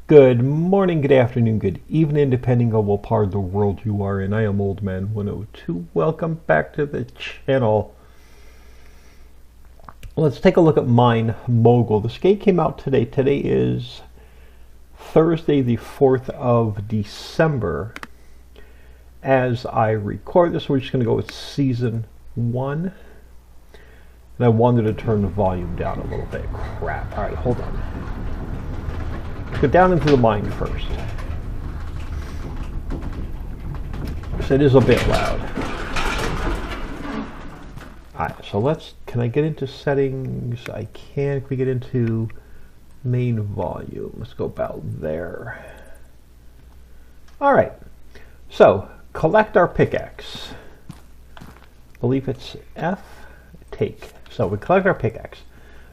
Good morning, good afternoon, good evening, depending on what part of the world you are in. I am Old Man 102. Welcome back to the channel. Let's take a look at Mine Mogul. The skate came out today. Today is Thursday, the 4th of December. As I record this, we're just going to go with Season 1. And I wanted to turn the volume down a little bit. Crap. All right, hold on. Let's go down into the mine first. So it is a bit loud. Alright, so can I get into settings? I can. Can we get into main volume? Let's go about there. Alright, so collect our pickaxe. I believe it's F, take. So we collect our pickaxe.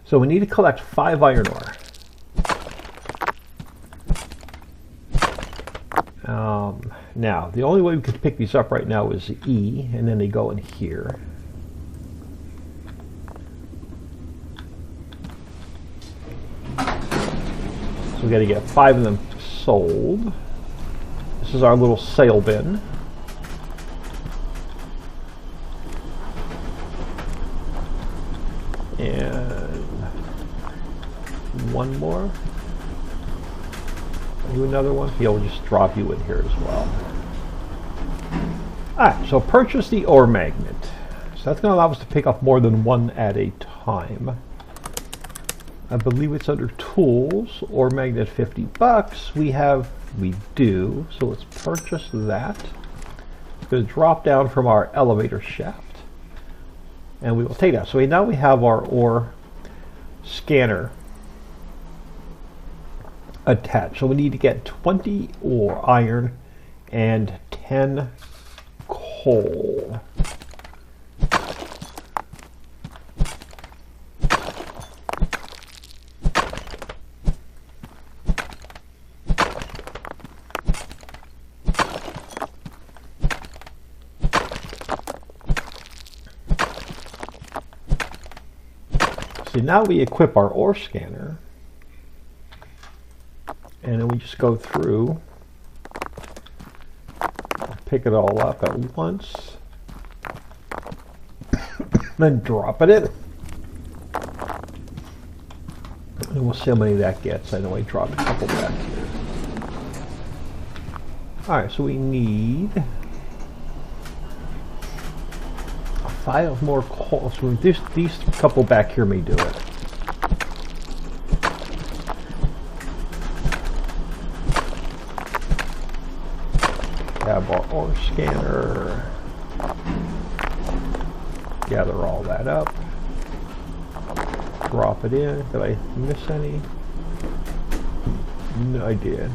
So we need to collect 5 iron ore. Now, the only way we can pick these up right now is E, and then they go in here. So we got to get 5 of them sold. This is our little sale bin. And one more. Do another one. Yeah, we'll just drop you in here as well. Alright, so purchase the ore magnet. So that's going to allow us to pick up more than one at a time. I believe it's under tools. Ore magnet, 50 bucks. We do. So let's purchase that. It's going to drop down from our elevator shaft. And we will take that. So now we have our ore scanner attached. So we need to get 20 ore iron and 10 coal. So now we equip our ore scanner. And then we just go through, pick it all up at once, then drop it in. And we'll see how many that gets. I know I dropped a couple back here. Alright, so we need 5 more coal. So these couple back here may do it. Have our ore scanner, gather all that up, drop it in. Did I miss any? No, I did.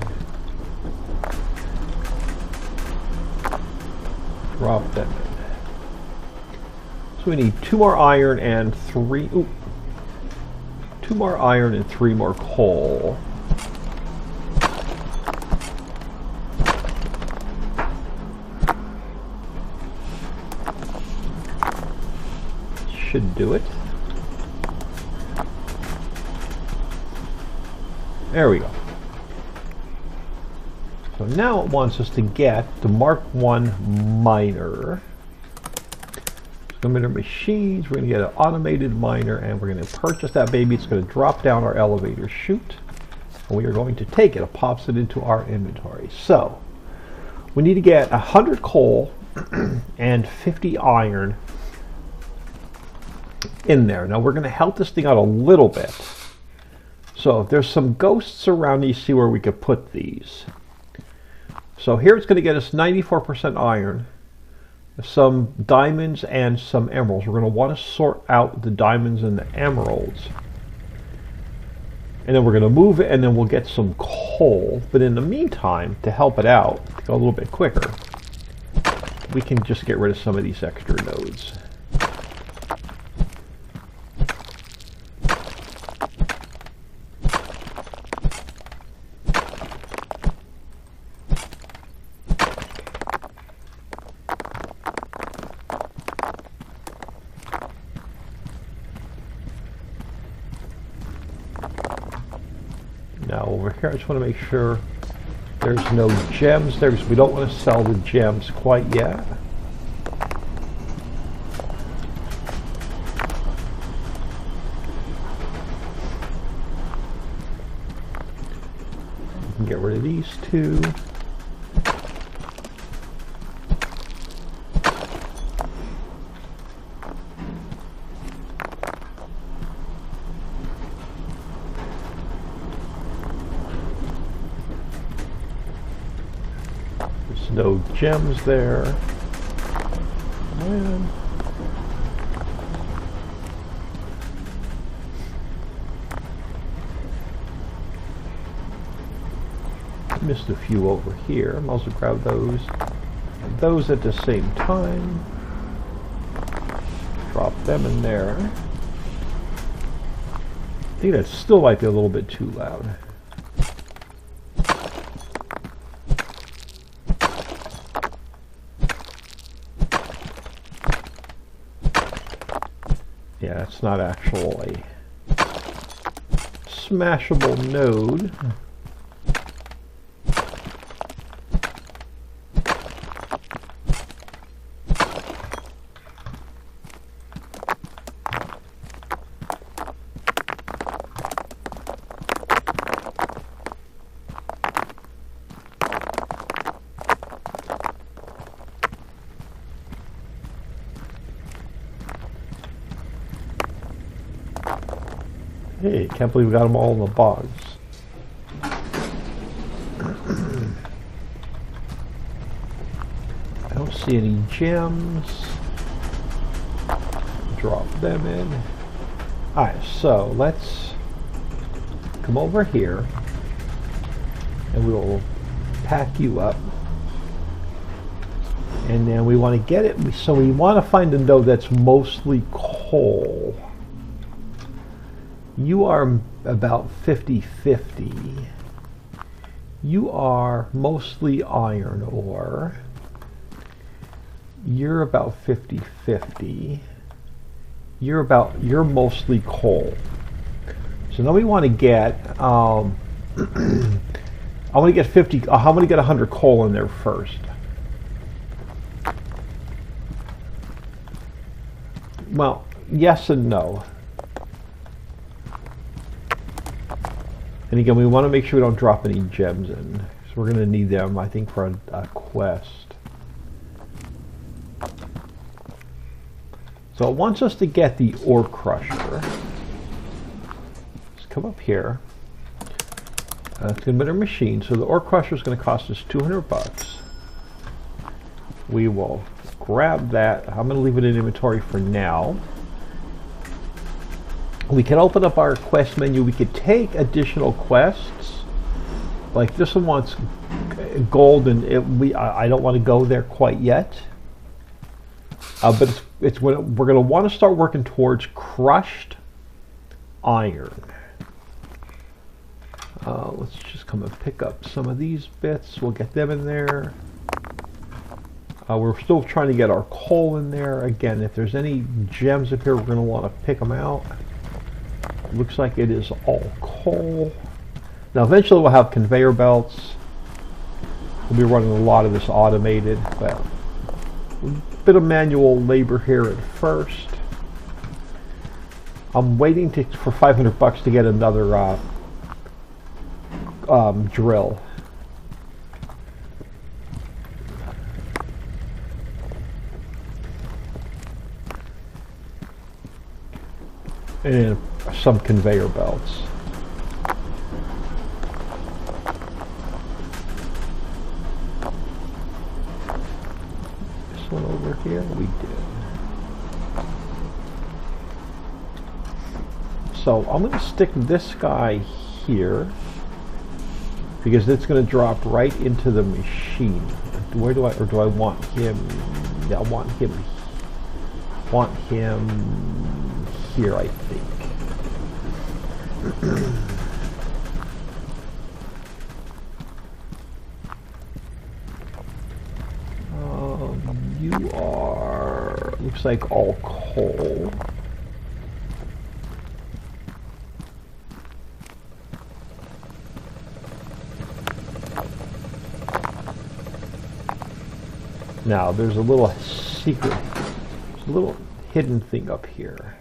Drop that in. So we need 2 more iron and 3. Ooh, 2 more iron and 3 more coal. Should do it. There we go. So now it wants us to get the Mark 1 miner. It's going to be our machines. We're going to get an automated miner, and we're going to purchase that baby. It's going to drop down our elevator chute, and we are going to take it. It pops it into our inventory. So we need to get 100 coal and 50 iron in there. Now we're going to help this thing out a little bit. So if there's some ghosts around, you see where we could put these. So here it's going to get us 94% iron, some diamonds, and some emeralds. We're going to want to sort out the diamonds and the emeralds. And then we're going to move it, and then we'll get some coal. But in the meantime, to help it out, to go a little bit quicker, we can just get rid of some of these extra nodes. Now over here. I just want to make sure there's no gems there because we don't want to sell the gems quite yet. We can get rid of these two. No gems there. Man. Missed a few over here. I'll also grab those and those at the same time. Drop them in there. I think that still might be a little bit too loud. Yeah, it's not actually a smashable node. Hey, can't believe we got them all in the box. I don't see any gems. Drop them in. Alright, so let's come over here and we will pack you up. And then we want to get it, so we want to find a node that's mostly coal. You are about 50-50. You are mostly iron ore. You're about 50-50. You're mostly coal. So now we want to get I want to get 50. I want to get 100 coal in there first. Well, yes and no. And again, we want to make sure we don't drop any gems in. So we're going to need them, I think, for a quest. So it wants us to get the ore crusher. Let's come up here. It's going to be our machine. So the ore crusher is going to cost us 200 bucks. We will grab that. I'm going to leave it in inventory for now. We can open up our quest menu. We could take additional quests. Like this one wants gold, and I don't want to go there quite yet. But it's we're going to want to start working towards crushed iron. Let's just come and pick up some of these bits. We'll get them in there. We're still trying to get our coal in there. Again, if there's any gems up here, we're going to want to pick them out. Looks like it is all coal. Now eventually we'll have conveyor belts. We'll be running a lot of this automated, but a bit of manual labor here at first. I'm waiting for 500 bucks to get another drill. And some conveyor belts. This one over here, we did. So I'm going to stick this guy here because it's going to drop right into the machine. Where do I, or do I want him? Yeah, I want him. Want him here, I think. You are, looks like all coal. Now, there's a little secret, there's a little hidden thing up here.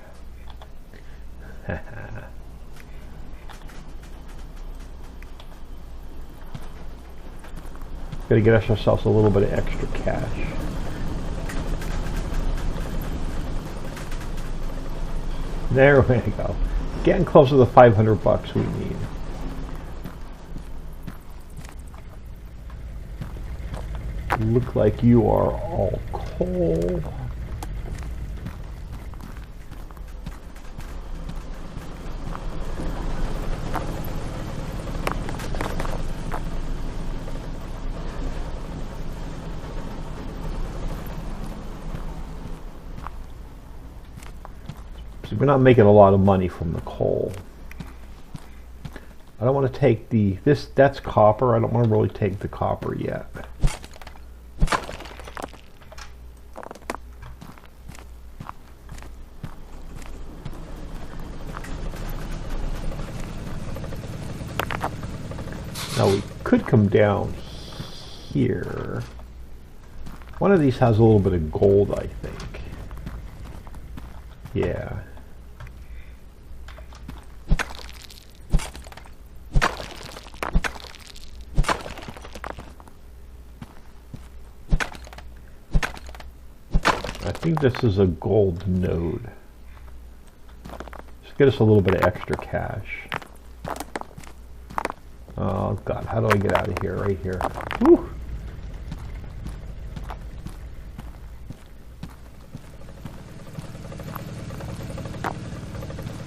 Gotta get ourselves a little bit of extra cash. There we go. Getting close to the 500 bucks we need. Look like you are all coal. So we're not making a lot of money from the coal. I don't want to take that's copper. I don't want to really take the copper yet. Now we could come down here. One of these has a little bit of gold, I think. Yeah. I think this is a gold node. Just get us a little bit of extra cash. Oh God, how do I get out of here? Right here. Whew.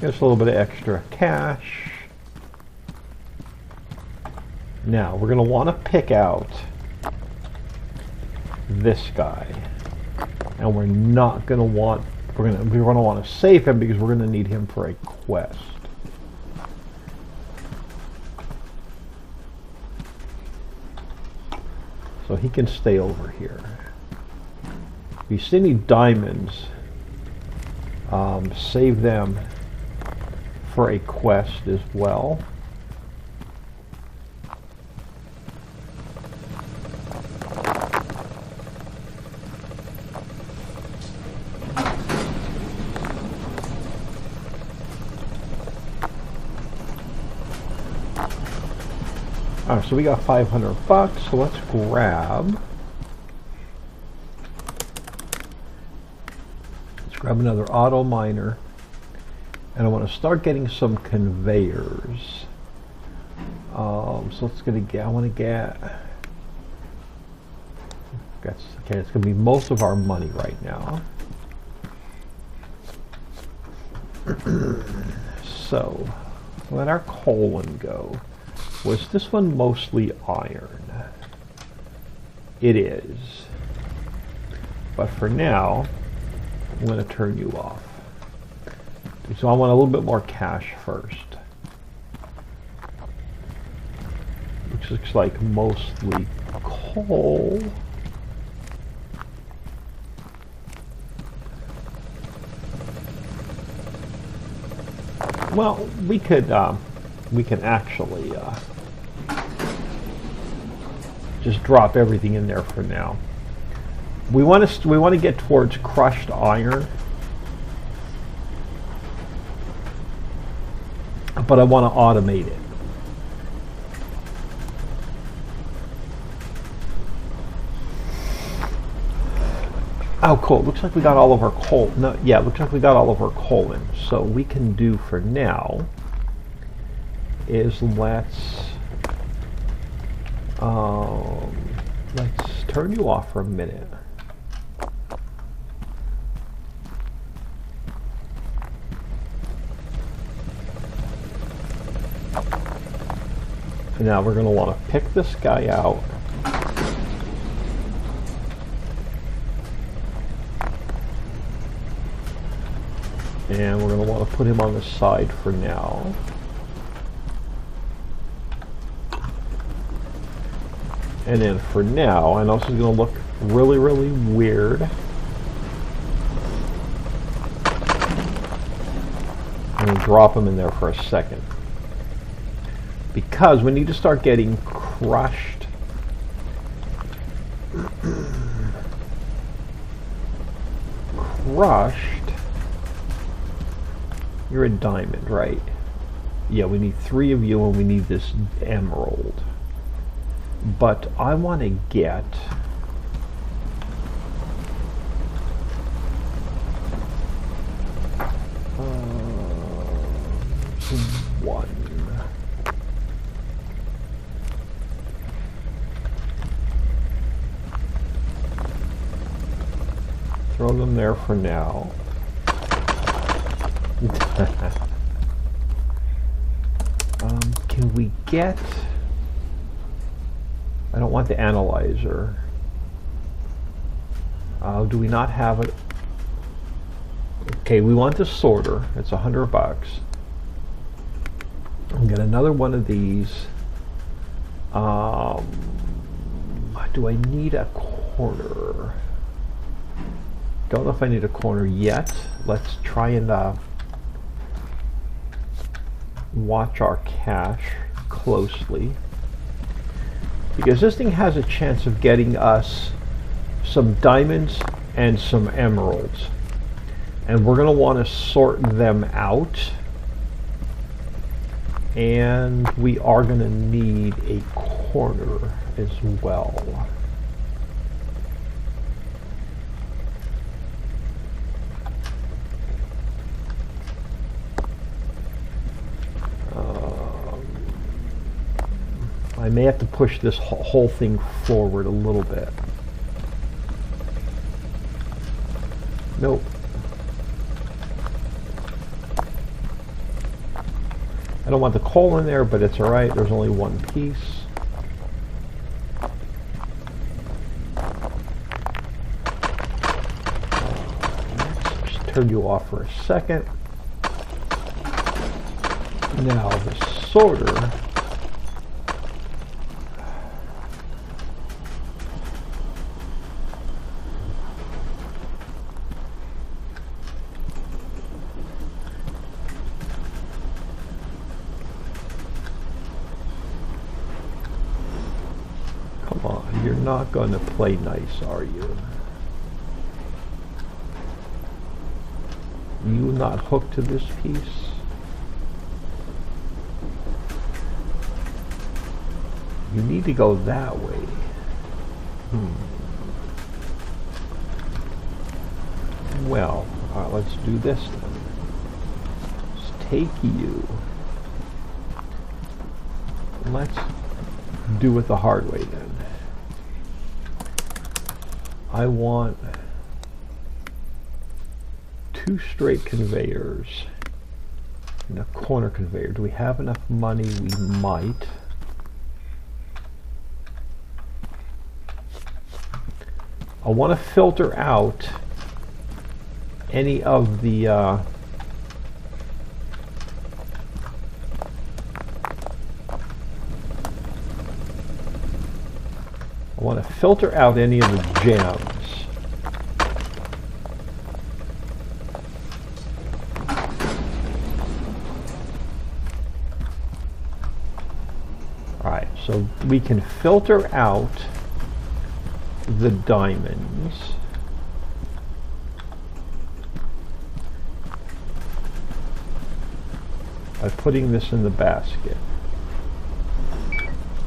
Just a little bit of extra cash. Now we're going to want to pick out this guy, and we're not going to want. We're going to want to save him because we're going to need him for a quest. So he can stay over here. If you see any diamonds, save them for a quest as well. Alright, so we got 500 bucks, so let's grab another auto miner, and I want to start getting some conveyors. So let's I want to get okay, it's going to be most of our money right now. So let our coal one go. Was this one mostly iron? It is. But for now, I'm going to turn you off. So I want a little bit more cash first. Which looks like mostly coal. Well, we can actually just drop everything in there for now. We want to get towards crushed iron, but I want to automate it. Oh, cool. Looks like we got all of our coal. No, yeah, looks like we got all of our coal in. So we can do for now is let's turn you off for a minute. And now we're going to want to pick this guy out. And we're going to want to put him on the side for now. And then for now, I know this is going to look really, really weird. I'm going to drop him in there for a second. Because we need to start getting crushed crushed. You're a diamond, right? Yeah, we need 3 of you and we need this emerald. But I want to get... one. Throw them there for now. Can we get... I don't want the analyzer. Do we not have it? Okay, we want the sorter. It's $100. I'll get another one of these. Do I need a corner? Don't know if I need a corner yet. Let's try and watch our cache closely, because this thing has a chance of getting us some diamonds and some emeralds, and we're going to want to sort them out, and we are going to need a corner as well. I may have to push this whole thing forward a little bit. Nope. I don't want the coal in there, but it's alright. There's only one piece. Let's just turn you off for a second. Now the sorter. Come on, you're not going to play nice, are you? You not hooked to this piece? You need to go that way. Well, let's do this then. Let's take you. Let's do it the hard way then. I want 2 straight conveyors and a corner conveyor. Do we have enough money? We might. I want to filter out any of the I want to filter out any of the gems. Alright, so we can filter out the diamonds. By putting this in the basket.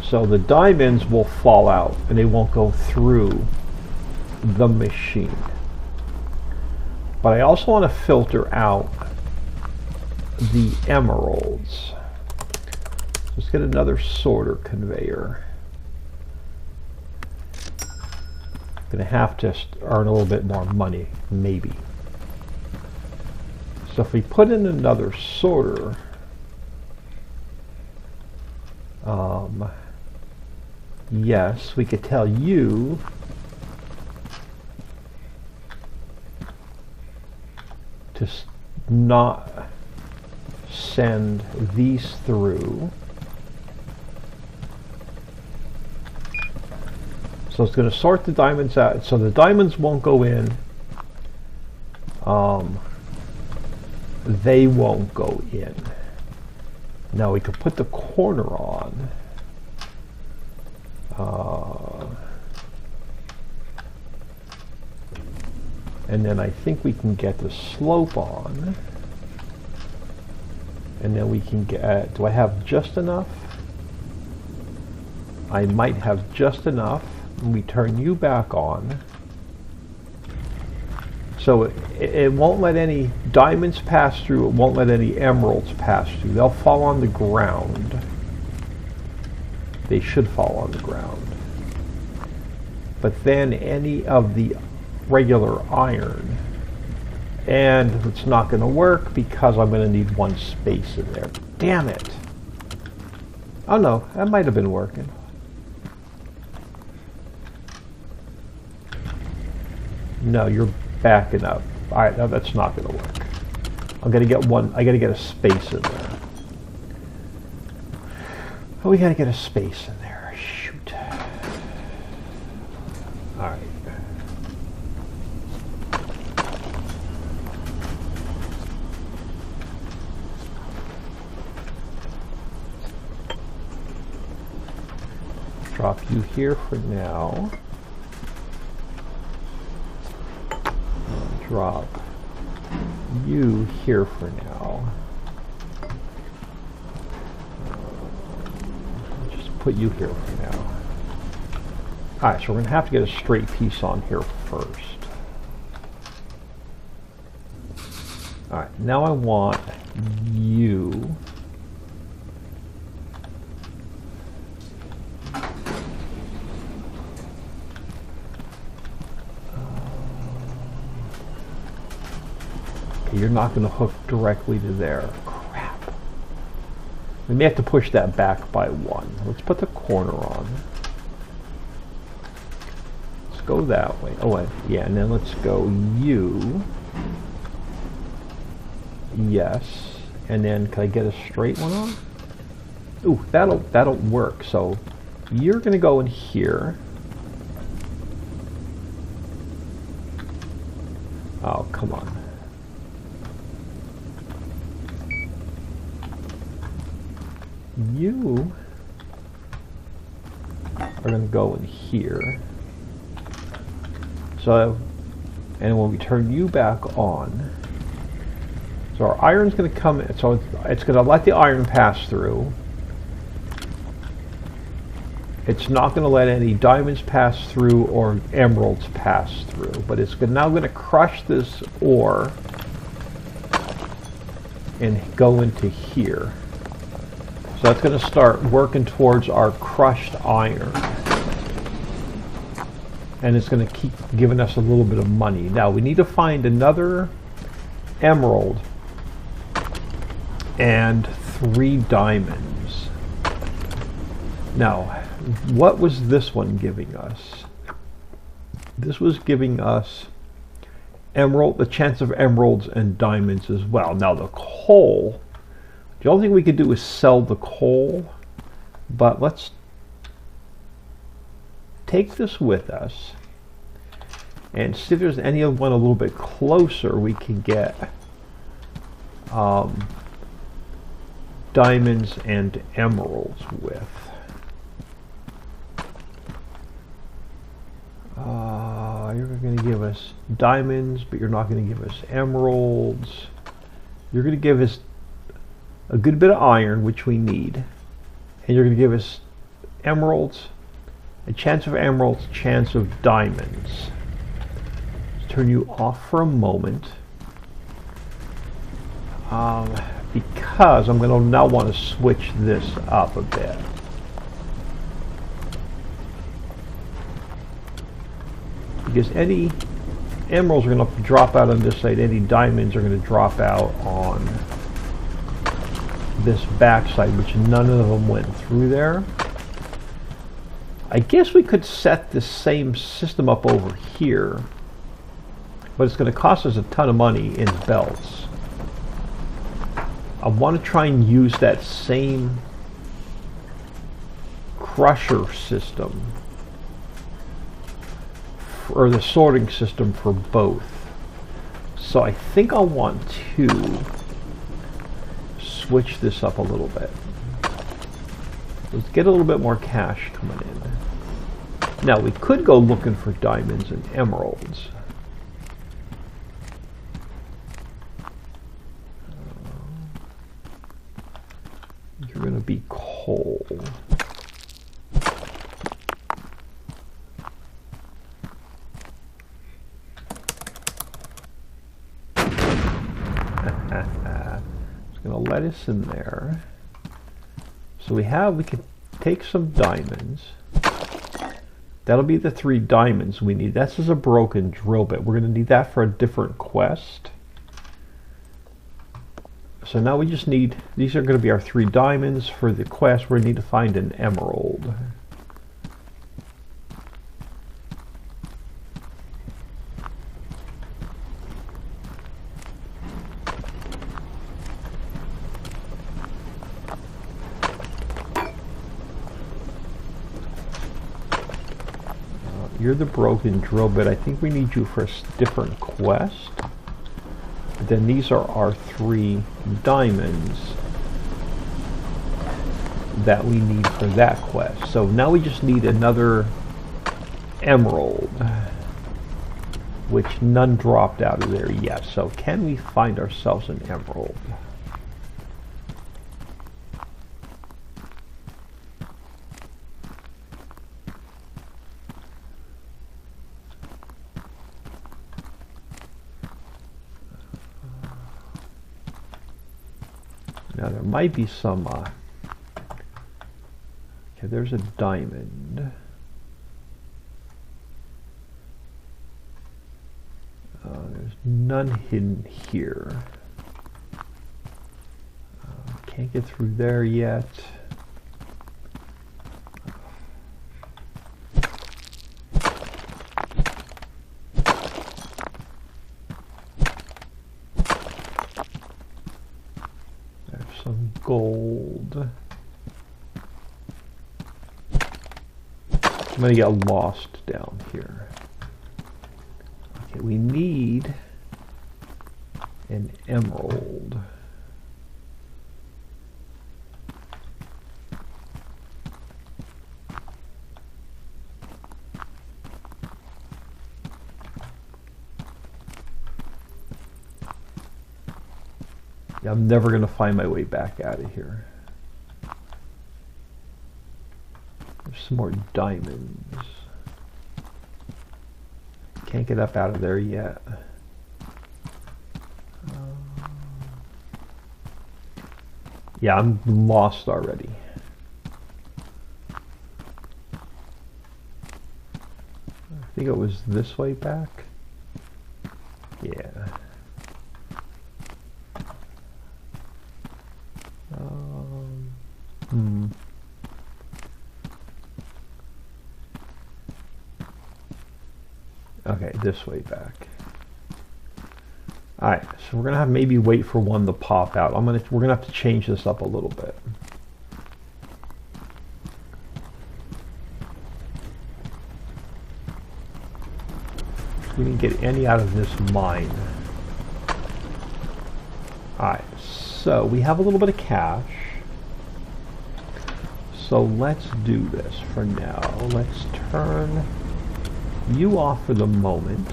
So the diamonds will fall out and they won't go through the machine. But I also want to filter out the emeralds. Let's get another sorter conveyor. Gonna have to earn a little bit more money, maybe. So if we put in another sorter, yes, we could tell you to not send these through. So it's going to sort the diamonds out. So the diamonds won't go in. They won't go in. Now we could put the corner on. And then I think we can get the slope on. And then we can get, do I have just enough? I might have just enough. And we turn you back on. So it won't let any diamonds pass through, it won't let any emeralds pass through. They'll fall on the ground. They should fall on the ground. But then any of the regular iron, and it's not going to work because I'm going to need one space in there. Damn it. Oh no, that might have been working. No, you're backing up. Alright, no, that's not going to work. I'm going to get one, I got to get a space in there. Oh, we got to get a space in there. Shoot. Alright. Drop you here for now. Drop you here for now. Just put you here for now. Alright, so we're going to have to get a straight piece on here first. Alright, now I want you. You're not going to hook directly to there. Crap. We may have to push that back by one. Let's put the corner on. Let's go that way. Oh, wait. Yeah, and then let's go you. Yes. And then can I get a straight one on? Ooh, that'll work. So you're going to go in here. Oh, come on. You are going to go in here. So, and when we turn you back on, so our iron's going to come in, so it's going to let the iron pass through. It's not going to let any diamonds pass through or emeralds pass through, but it's now going to crush this ore and go into here. So that's going to start working towards our crushed iron. And it's going to keep giving us a little bit of money. Now we need to find another emerald and 3 diamonds. Now, what was this one giving us? This was giving us emerald, the chance of emeralds and diamonds as well. Now the coal, the only thing we could do is sell the coal, but let's take this with us and see if there's any one a little bit closer we can get diamonds and emeralds with. You're going to give us diamonds, but you're not going to give us emeralds. You're going to give us a good bit of iron, which we need, and you're going to give us emeralds, a chance of emeralds, chance of diamonds. Let's turn you off for a moment, because I'm going to now want to switch this up a bit. Because any emeralds are going to drop out on this side, any diamonds are going to drop out on this backside, which none of them went through there. I guess we could set this same system up over here, but it's going to cost us a ton of money in belts. I want to try and use that same crusher system, or the sorting system for both. So I think I'll want to switch this up a little bit. Let's get a little bit more cash coming in. Now we could go looking for diamonds and emeralds. be coal. Just gonna let us in there. So we can take some diamonds. That'll be the 3 diamonds we need. That's just a broken drill bit. We're gonna need that for a different quest. So now we just need, these are going to be our 3 diamonds for the quest. We need to find an emerald. You're the broken drill bit. I think we need you for a different quest. Then these are our 3 diamonds that we need for that quest. So now we just need another emerald, which none dropped out of there yet. So can we find ourselves an emerald? Now there might be some, okay, there's a diamond. There's none hidden here. Can't get through there yet. Some gold. I'm gonna get lost down here. Okay, we need an emerald. I'm never going to find my way back out of here. There's some more diamonds. Can't get up out of there yet. Yeah, I'm lost already. I think it was this way back. Yeah. Okay, this way back. Alright, so we're gonna have maybe wait for one to pop out. We're gonna have to change this up a little bit. We didn't get any out of this mine. Alright, so we have a little bit of cash. So let's do this for now. Let's turn you off for the moment.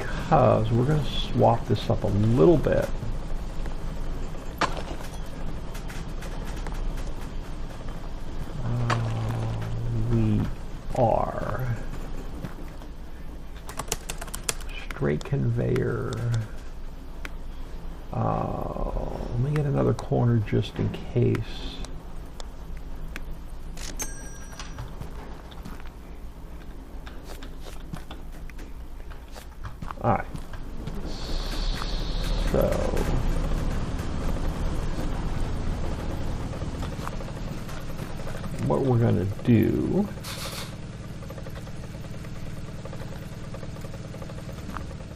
Because we're going to swap this up a little bit. We are. Straight conveyor. Let me get another corner just in case. Alright. So what we're going to do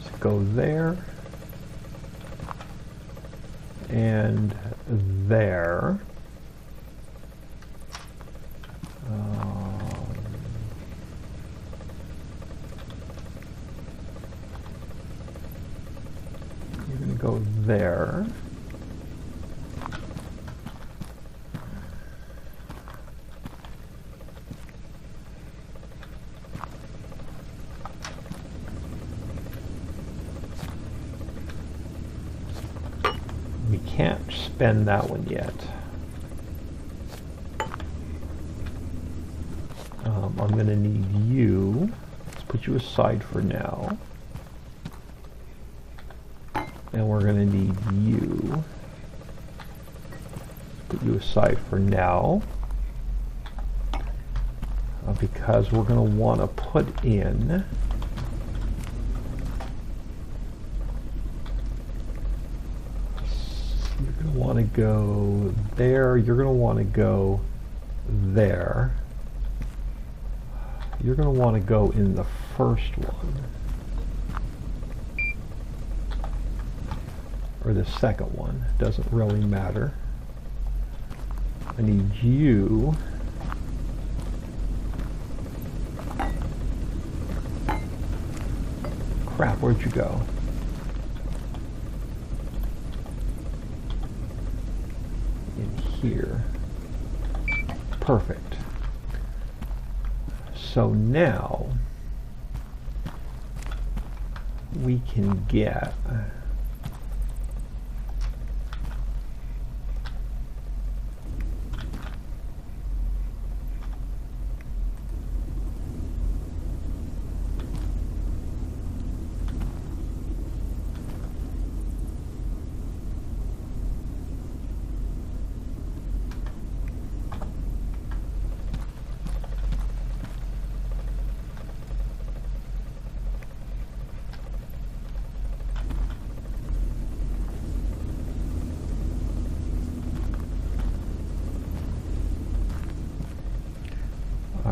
is go there and there. You're going to go there. We can't spend that one yet. I'm going to need you. Let's put you aside for now. And we're going to need you. Put you aside for now. Because we're going to want to put in you're going to want to go there, you're going to want to go there, you're going to want to go in the first one or the second one, doesn't really matter. I need you crap, where'd you go? In here. Perfect. So now we can get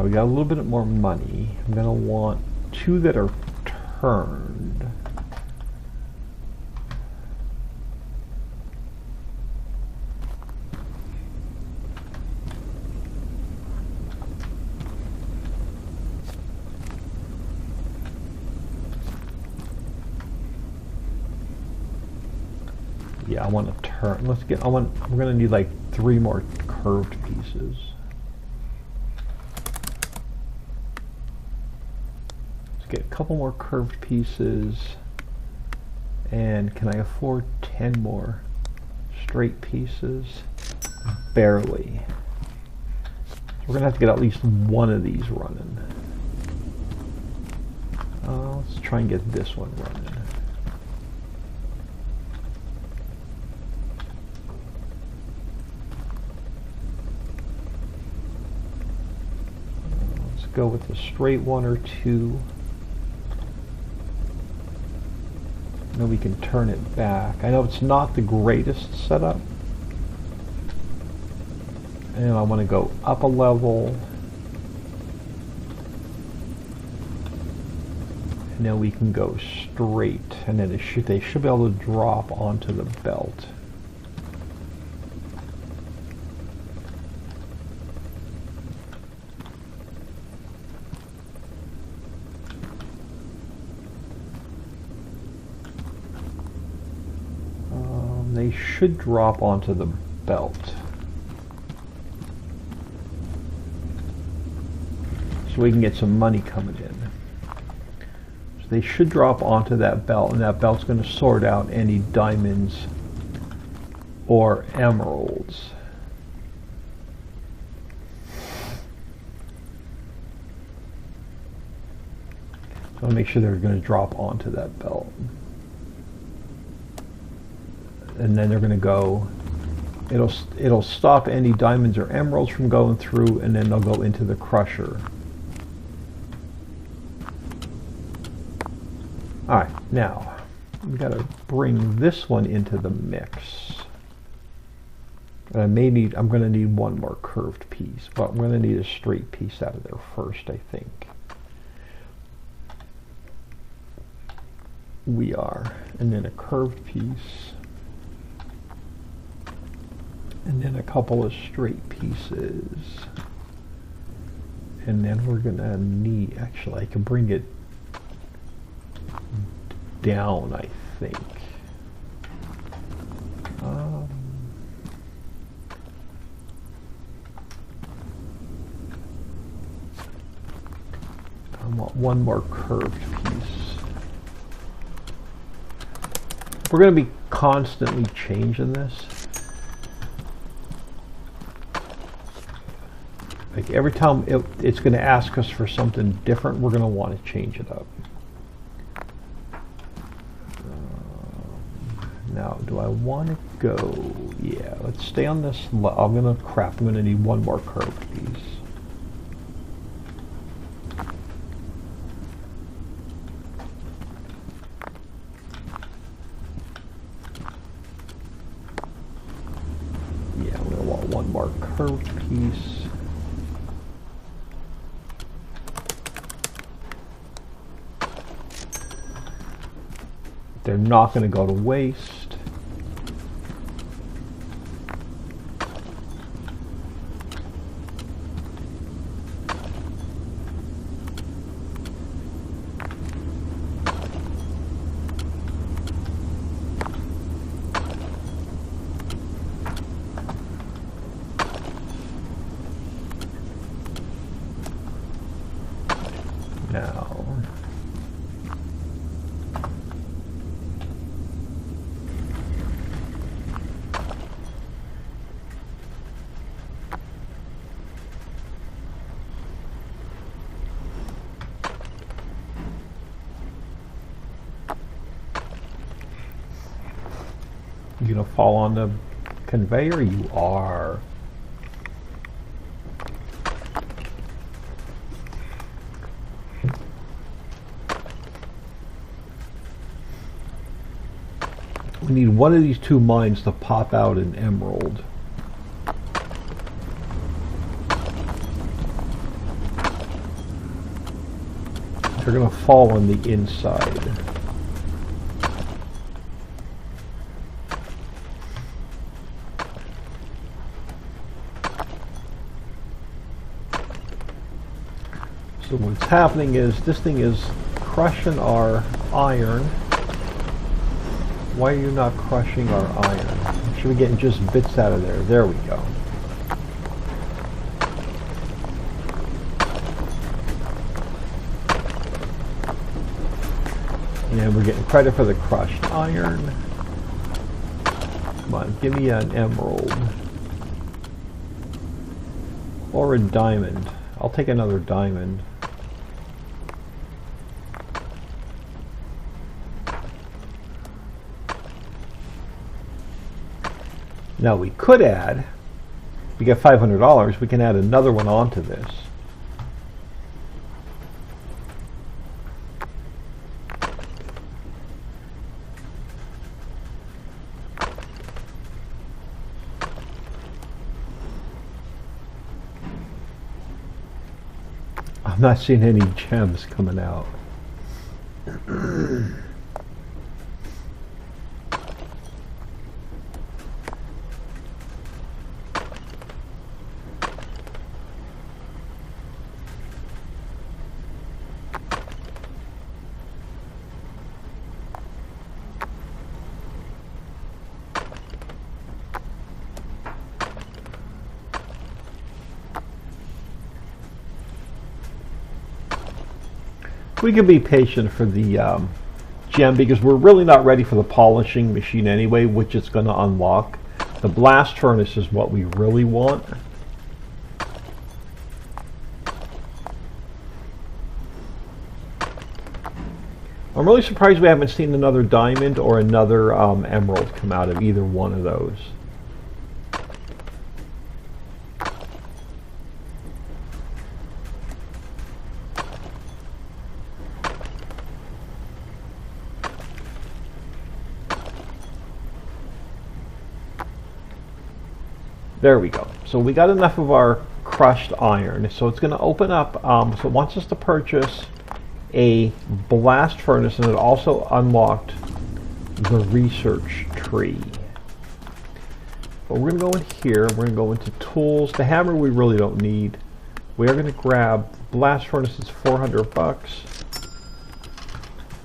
we got a little bit more money. I'm going to want 2 that are turned. Yeah, I want to turn. Let's get. we're going to need like 3 more curved pieces. Get a couple more curved pieces, and can I afford 10 more straight pieces? Barely. So we're gonna have to get at least one of these running. Let's try and get this one running. Let's go with a straight 1 or 2. Then we can turn it back. I know it's not the greatest setup. And I want to go up a level. And then we can go straight. And then they should be able to drop onto the belt. They should drop onto the belt. So we can get some money coming in. So they should drop onto that belt, and that belt's going to sort out any diamonds or emeralds. So I'll make sure they're going to drop onto that belt. And then they're going to go, it'll stop any diamonds or emeralds from going through, and then they'll go into the crusher. Alright, now we got to bring this one into the mix. And I'm going to need 1 more curved piece, but I'm going to need a straight piece out of there first, I think. We are. And then a curved piece. And then a couple of straight pieces. And then we're going to need, actually I can bring it down, I think. I want 1 more curved piece. We're going to be constantly changing this. Like every time it's going to ask us for something different, we're going to want to change it up. Now, do I want to go? Yeah, let's stay on this. I'm going to need one more curve piece. Yeah, we're going to want one more curve piece. They're not going to go to waste. Now, you gonna fall on the conveyor? You are. We need one of these two mines to pop out an emerald. They're going to fall on the inside. So what's happening is this thing is crushing our iron. Why are you not crushing our iron? Should be getting just bits out of there. There we go. And we're getting credit for the crushed iron. Come on, give me an emerald. Or a diamond. I'll take another diamond. Now we could add, we get $500, we can add another one onto this. I'm not seeing any gems coming out. We can be patient for the gem because we're really not ready for the polishing machine anyway, which it's going to unlock. The blast furnace is what we really want. I'm really surprised we haven't seen another diamond or another emerald come out of either one of those. There we go. So we got enough of our crushed iron. So it's going to open up. So it wants us to purchase a blast furnace, and it also unlocked the research tree. But we're going to go in here. We're going to go into tools. The hammer we really don't need. We are going to grab blast furnace. It's $400.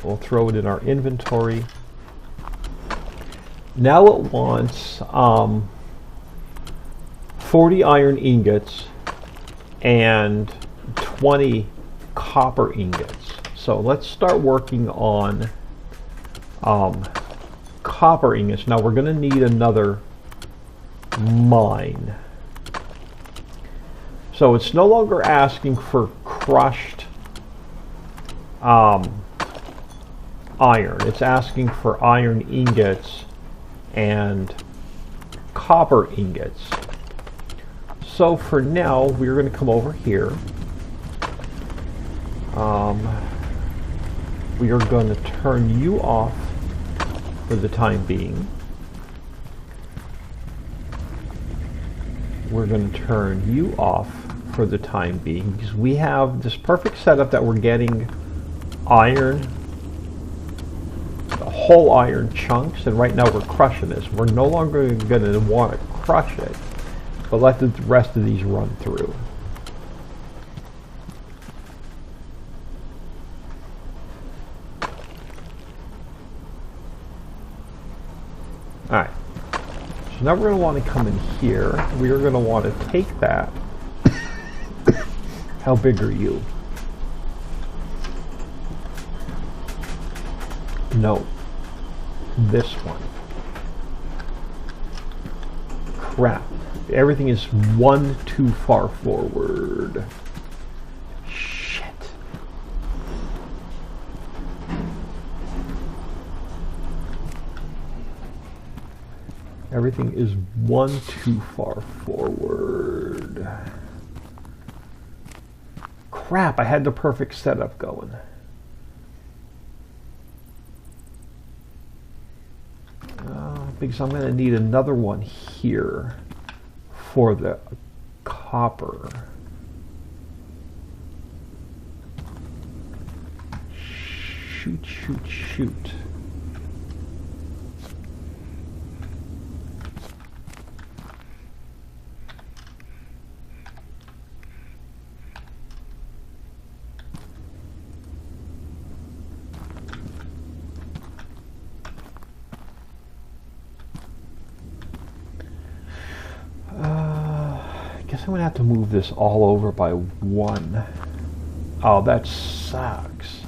We'll throw it in our inventory. Now it wants 40 iron ingots and 20 copper ingots. So let's start working on copper ingots. Now we're going to need another mine. So it's no longer asking for crushed iron. It's asking for iron ingots and copper ingots. So for now, we're going to come over here. We are going to turn you off for the time being. We're going to turn you off for the time being because we have this perfect setup that we're getting iron, whole iron chunks, and right now we're crushing this. We're no longer going to want to crush it, but let the rest of these run through. Alright, so now we're going to want to come in here. We are going to want to take that. How big are you? No, this one. Crap, everything is one too far forward. Shit. Everything is one too far forward. Crap, I had the perfect setup going. Because I'm going to need another one here for the copper. Shoot, shoot, shoot. I'm going to have to move this all over by one. Oh, that sucks.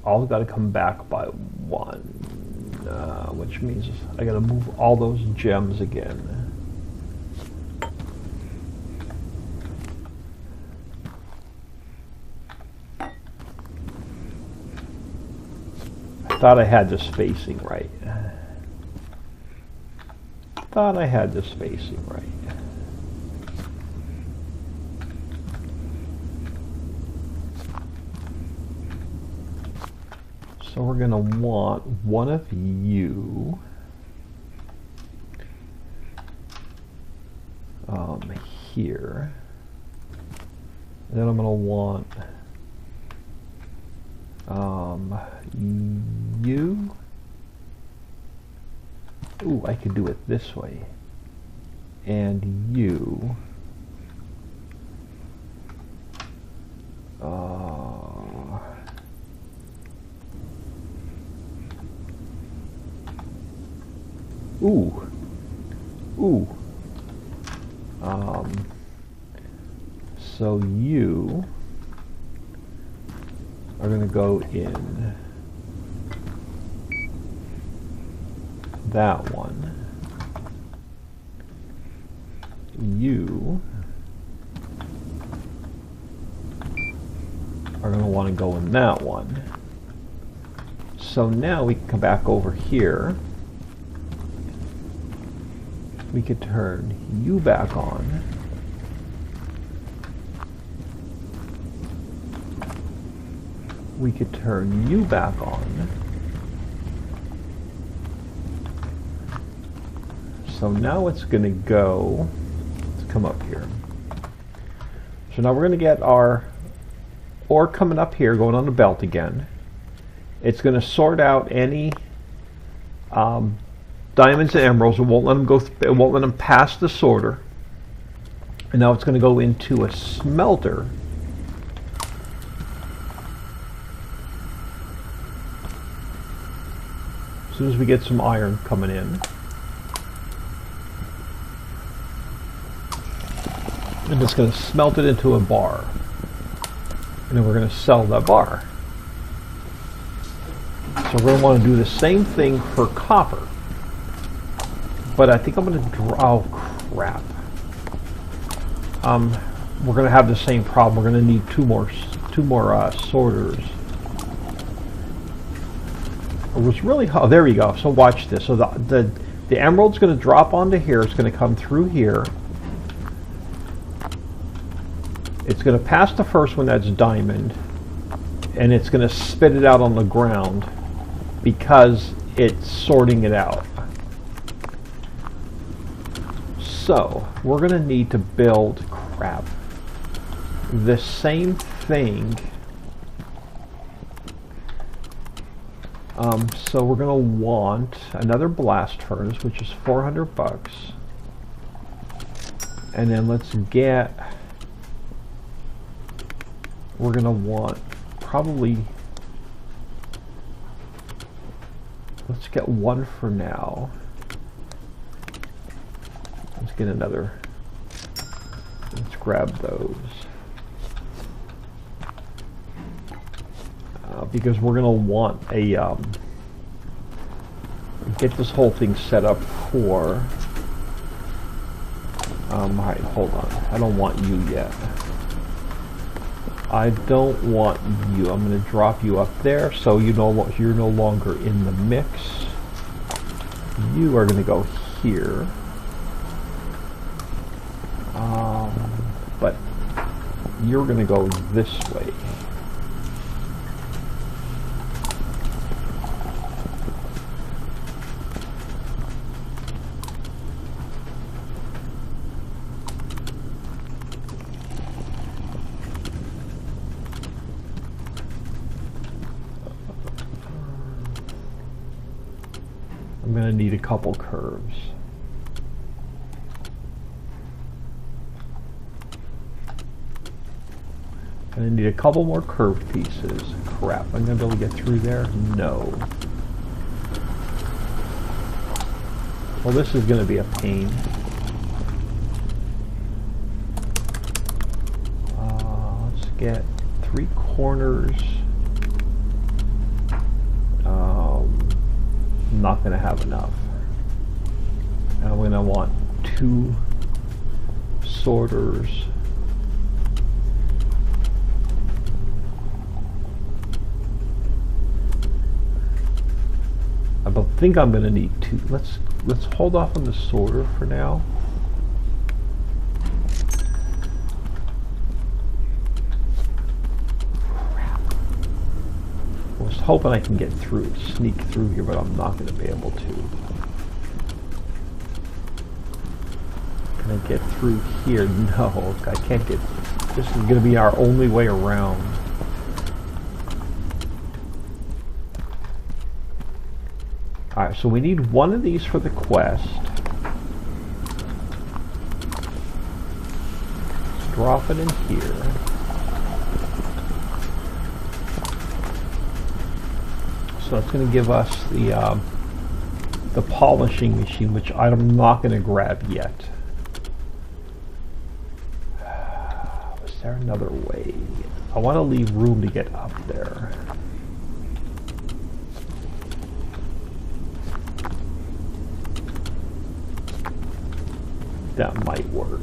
All got to come back by one, which means I got to move all those gems again. Thought I had the spacing right. Thought I had the spacing right. So we're going to want one of you here. And then I'm going to want you. Ooh, I could do it this way. And you. Ooh. Ooh. So you are going to go in that one. You are going to want to go in that one. So now we can come back over here. We could turn you back on. We could turn you back on. So now it's going to go, let's come up here. So now we're going to get our ore coming up here, going on the belt again. It's going to sort out any diamonds and emeralds. It won't let them go. It won't let them pass the sorter. And now it's going to go into a smelter. As soon as we get some iron coming in. And it's going to smelt it into a bar. And then we're going to sell that bar. So we're going to want to do the same thing for copper. But I think I'm going to draw... Oh, crap. We're going to have the same problem. We're going to need two more sorters. It was really... Oh, there we go. So watch this. So the emerald's going to drop onto here. It's going to come through here. It's going to pass the first one, that's diamond, and it's going to spit it out on the ground because it's sorting it out. So we're going to need to build, crap, the same thing. So we're going to want another blast furnace, which is 400 bucks. And then let's get... We're going to want probably... Let's get one for now. Let's get another. Let's grab those. Because we're going to want a... get this whole thing set up for... Alright, hold on. I don't want you yet. I don't want you. I'm going to drop you up there so you're no longer in the mix. You are going to go here. But you're going to go this way. I'm going to need a couple curves. I'm going to need a couple more curved pieces. Crap, I'm going to be able to get through there? No. Well, this is going to be a pain. Let's get 3 corners. Not going to have enough. And I'm going to want 2 sorters. I think I'm going to need 2. Let's hold off on the sorter for now. I was hoping I can get through, sneak through here, but I'm not going to be able to. Can I get through here? No, I can't get. This is going to be our only way around. Alright, so we need one of these for the quest. Let's drop it in here. So that's going to give us the polishing machine, which I'm not going to grab yet. Is there another way? I want to leave room to get up there. That might work.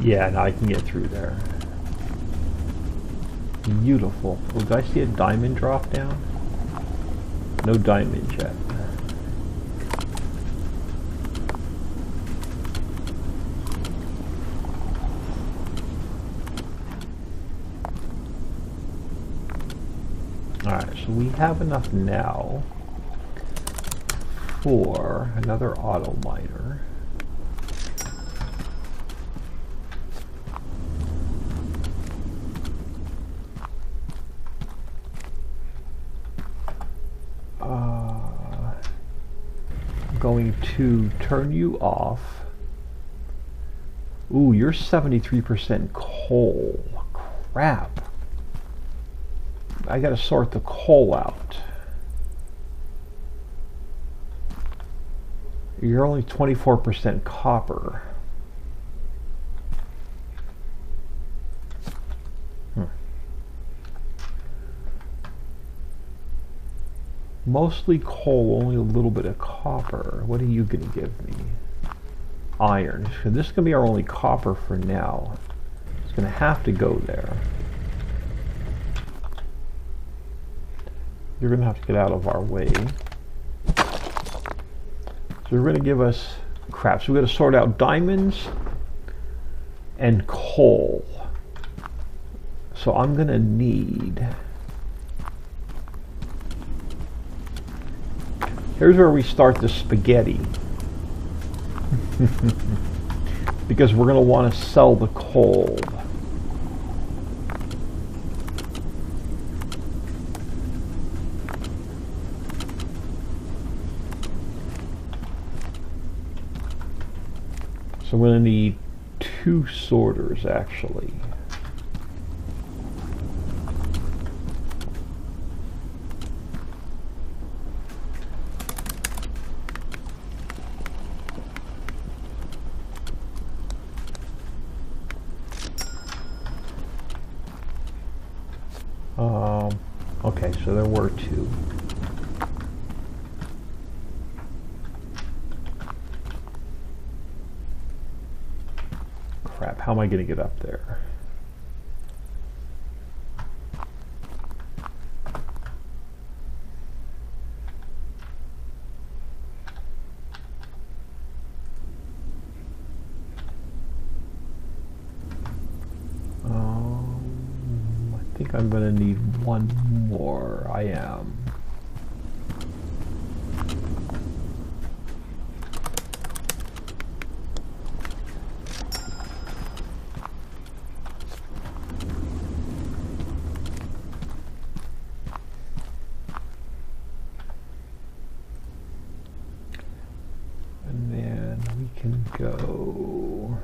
Yeah, now I can get through there. Beautiful. Oh, do I see a diamond drop down? No diamond yet. Alright, so we have enough now for another auto miner. going to turn you off. Ooh, you're 73% coal. Crap. I gotta sort the coal out. You're only 24% copper. Mostly coal, only a little bit of copper. What are you going to give me? Iron. So this is going to be our only copper for now. It's going to have to go there. You're going to have to get out of our way. So you're going to give us crap. So we're going to sort out diamonds and coal. So I'm going to need... Here's where we start the spaghetti. Because we're going to want to sell the coal. So we're going to need 2 sorters actually. Okay, so there were 2. Crap, how am I going to get up there? I think I'm going to need 1 more. I am. And then we can go...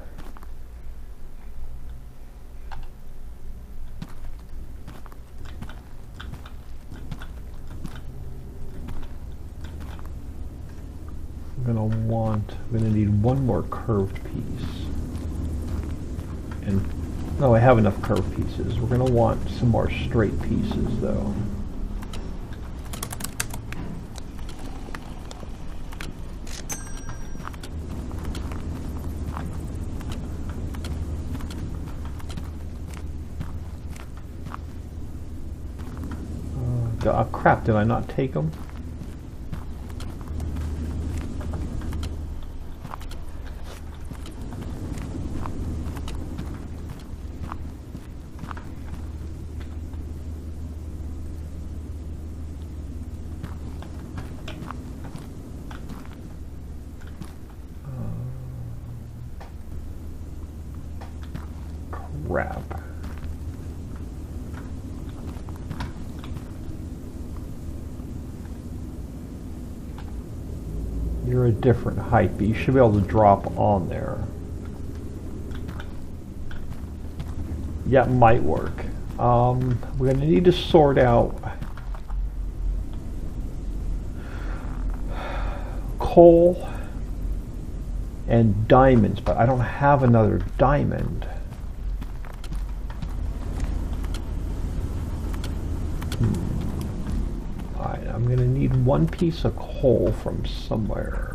I'm going to need 1 more curved piece. And no, I have enough curved pieces. We're going to want some more straight pieces though. Crap, did I not take them? Crap. You're a different height, but you should be able to drop on there. Yeah, it might work. We're going to need to sort out coal and diamonds, but I don't have another diamond. Alright, I'm going to need 1 piece of coal from somewhere.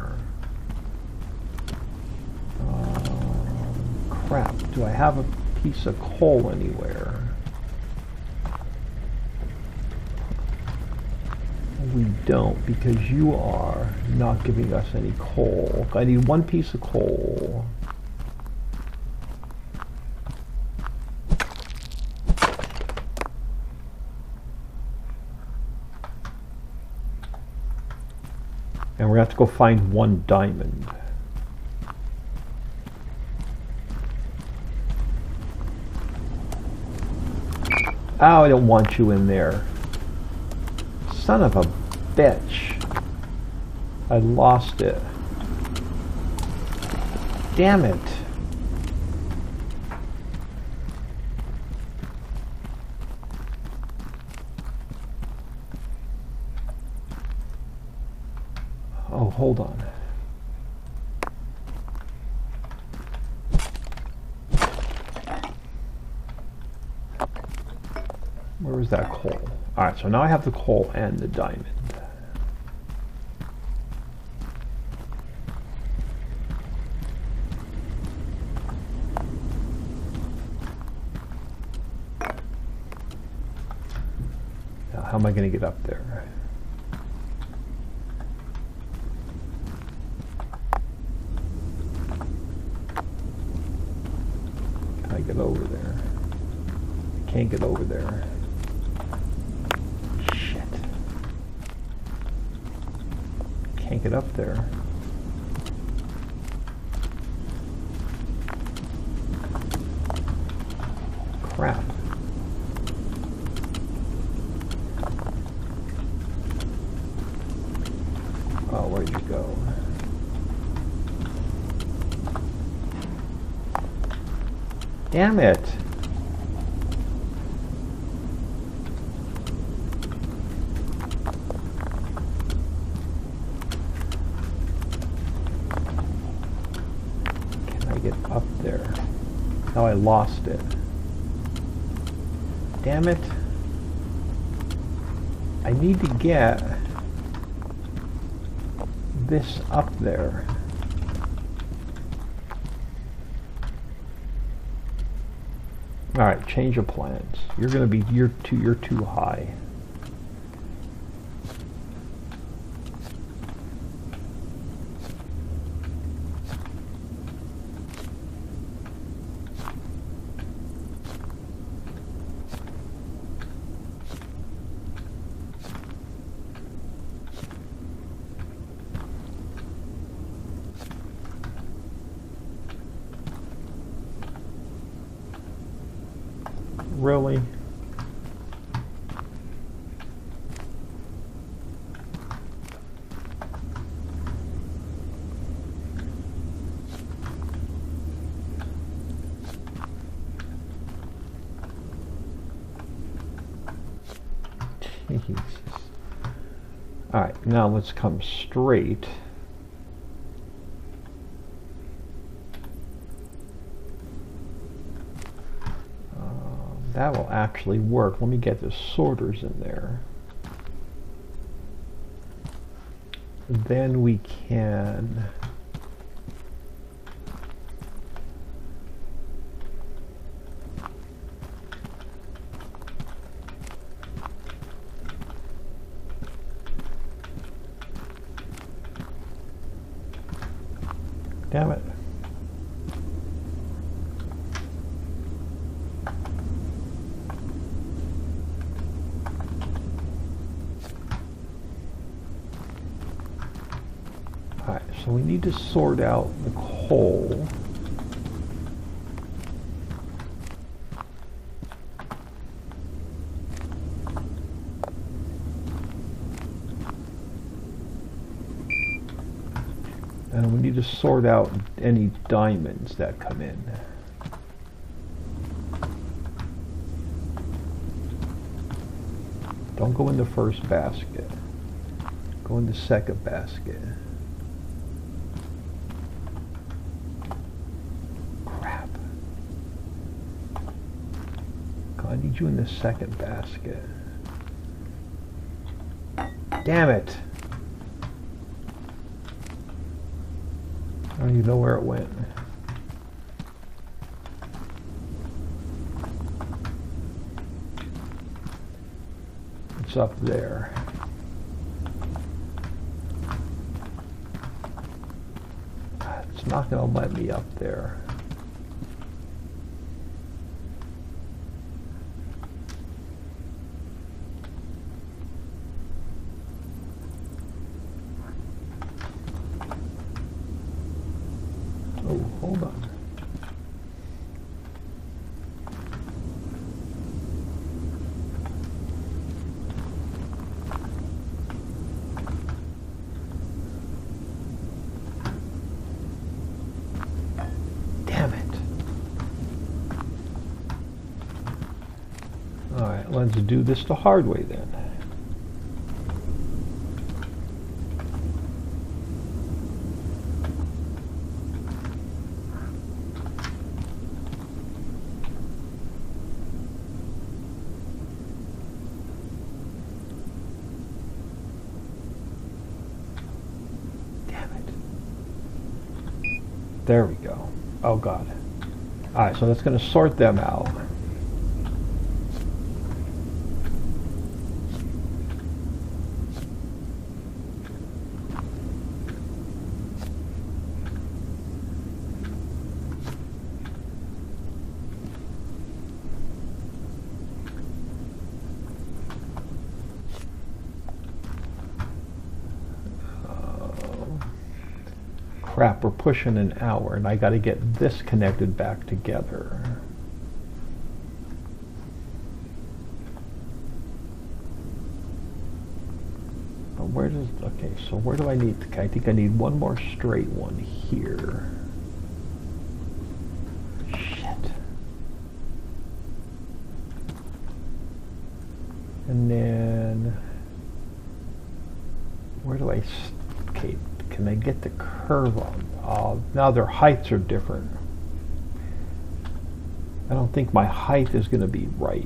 Crap, do I have a piece of coal anywhere? We don't, because you are not giving us any coal. I need 1 piece of coal. And we're going to have to go find 1 diamond. Oh, I don't want you in there. Son of a bitch. I lost it. Damn it. Oh, hold on. Where was that coal? Alright, so now I have the coal and the diamond. Now, how am I going to get up there? Can I get over there? I can't get over there. Can't get up there. Crap. Oh, where'd you go? Damn it. Up there. Now I lost it. Damn it. I need to get this up there. Alright, change of plans. You're gonna be you're too high. Really? Jesus. All right, now let's come straight. That will actually work. Let me get the sorters in there. Then we can damn it. Alright, so we need to sort out the coal. And we need to sort out any diamonds that come in. Don't go in the first basket. Go in the second basket. Crap. I need you in the second basket. Damn it! I don't even know where it went. It's up there. It's not going to let me up there. Oh, hold on. Let's do this the hard way then. There we go. Oh god. Alright, so that's going to sort them out. Crap, we're pushing an hour and I got to get this connected back together. But where does, okay, so where do I need, I think I need one more straight one here. Shit. And then, where do I, okay. Can I get the curve on? Now their heights are different. I don't think my height is going to be right.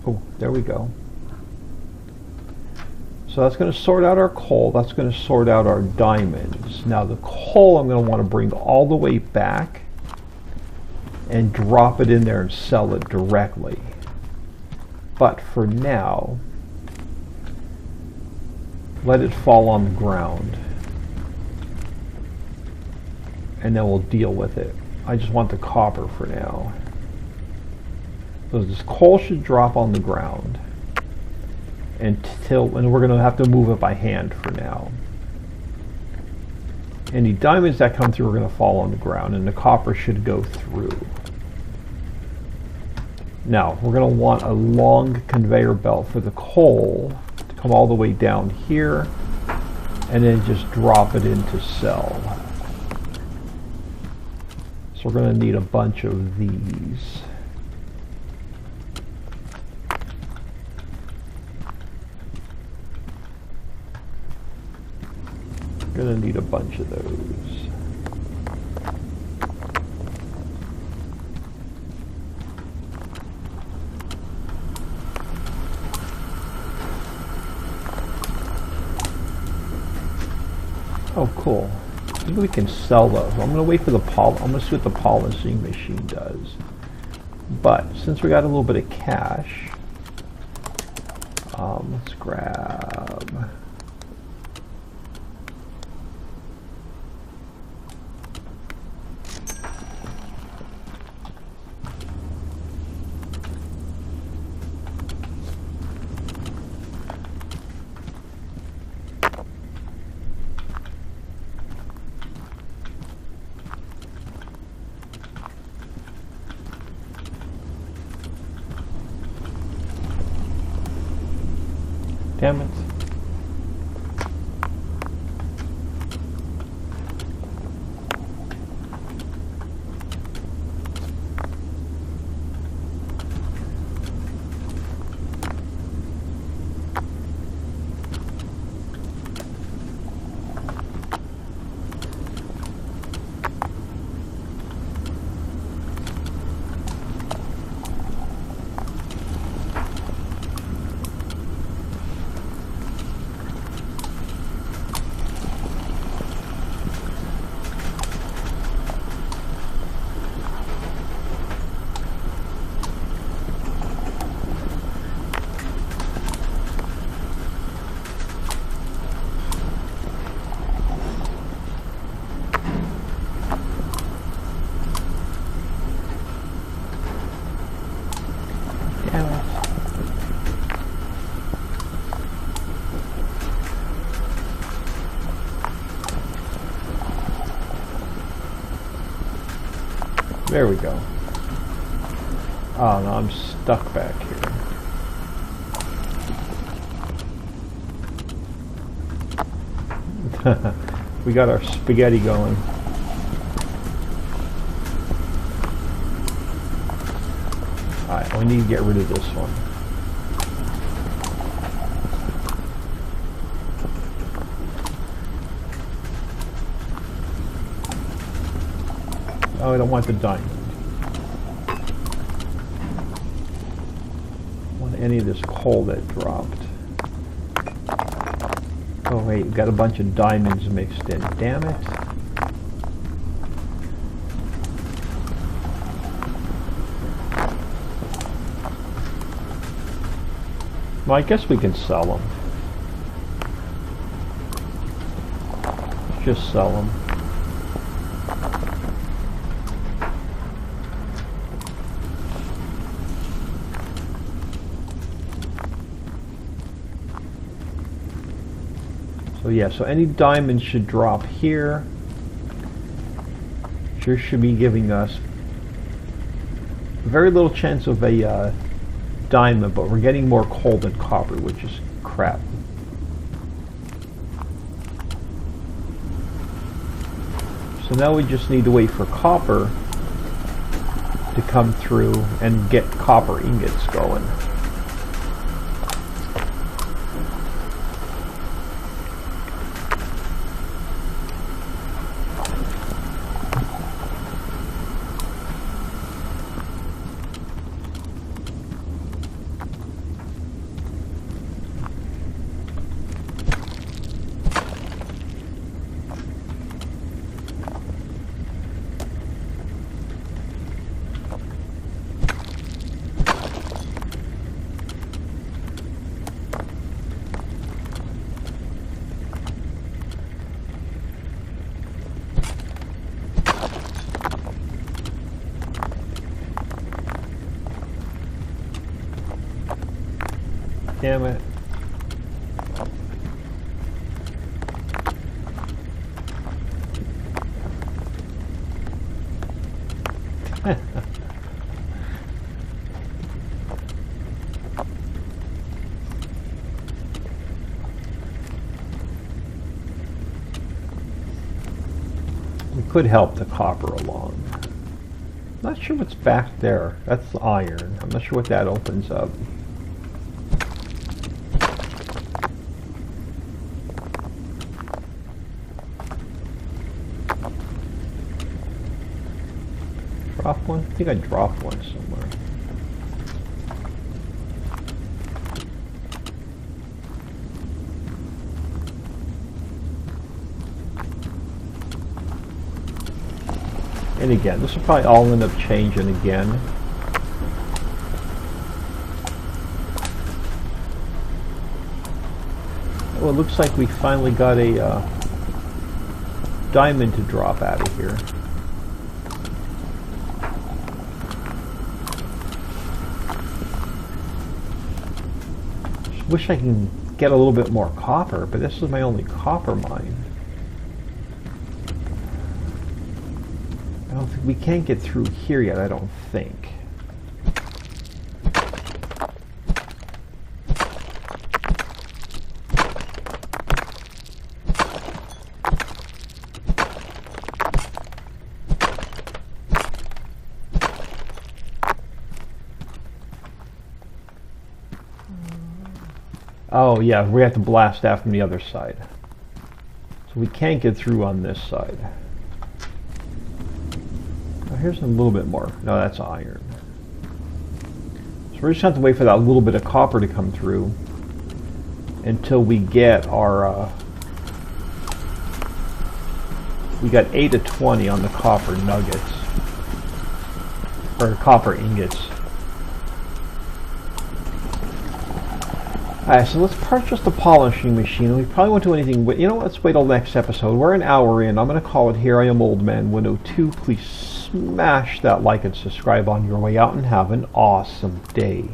Oh, there we go. So that's going to sort out our coal. That's going to sort out our diamonds. Now the coal I'm going to want to bring all the way back and drop it in there and sell it directly. But for now, let it fall on the ground and then we'll deal with it. I just want the copper for now. So this coal should drop on the ground and we're going to have to move it by hand for now. Any diamonds that come through are going to fall on the ground and the copper should go through. Now, we're going to want a long conveyor belt for the coal to come all the way down here and then just drop it into sell. So we're going to need a bunch of these. We're going to need a bunch of those. Oh, cool. Maybe we can sell those. I'm going to wait for the I'm going to see what the polishing machine does. But since we got a little bit of cash, let's grab. Damn it. There we go. Oh no, I'm stuck back here. We got our spaghetti going. Alright, we need to get rid of this one. Oh, I don't want the diamond. I don't want any of this coal that dropped. Oh wait, we've got a bunch of diamonds mixed in. Damn it. Well, I guess we can sell them. Let's just sell them. So yeah, so any diamonds should drop here. Sure should be giving us very little chance of a diamond, but we're getting more coal than copper, which is crap. So now we just need to wait for copper to come through and get copper ingots going. Damn it. We could help the copper along. Not sure what's back there. That's the iron. I'm not sure what that opens up. Drop one? I think I dropped one somewhere. And again, this will probably all end up changing again. Well, it looks like we finally got a diamond to drop out of here. Wish I can get a little bit more copper, but this is my only copper mine. I don't think we can't get through here yet, I don't think. Oh yeah, we have to blast out from the other side. So we can't get through on this side. Oh, here's a little bit more. No, that's iron. So we're just going to have to wait for that little bit of copper to come through until we get our... we got 8 of 20 on the copper nuggets. Or copper ingots. Alright, so let's purchase the polishing machine. We probably won't do anything with... You know what? Let's wait till next episode. We're an hour in. I'm going to call it here. I am Old Man Window 2. Please smash that like and subscribe on your way out and have an awesome day.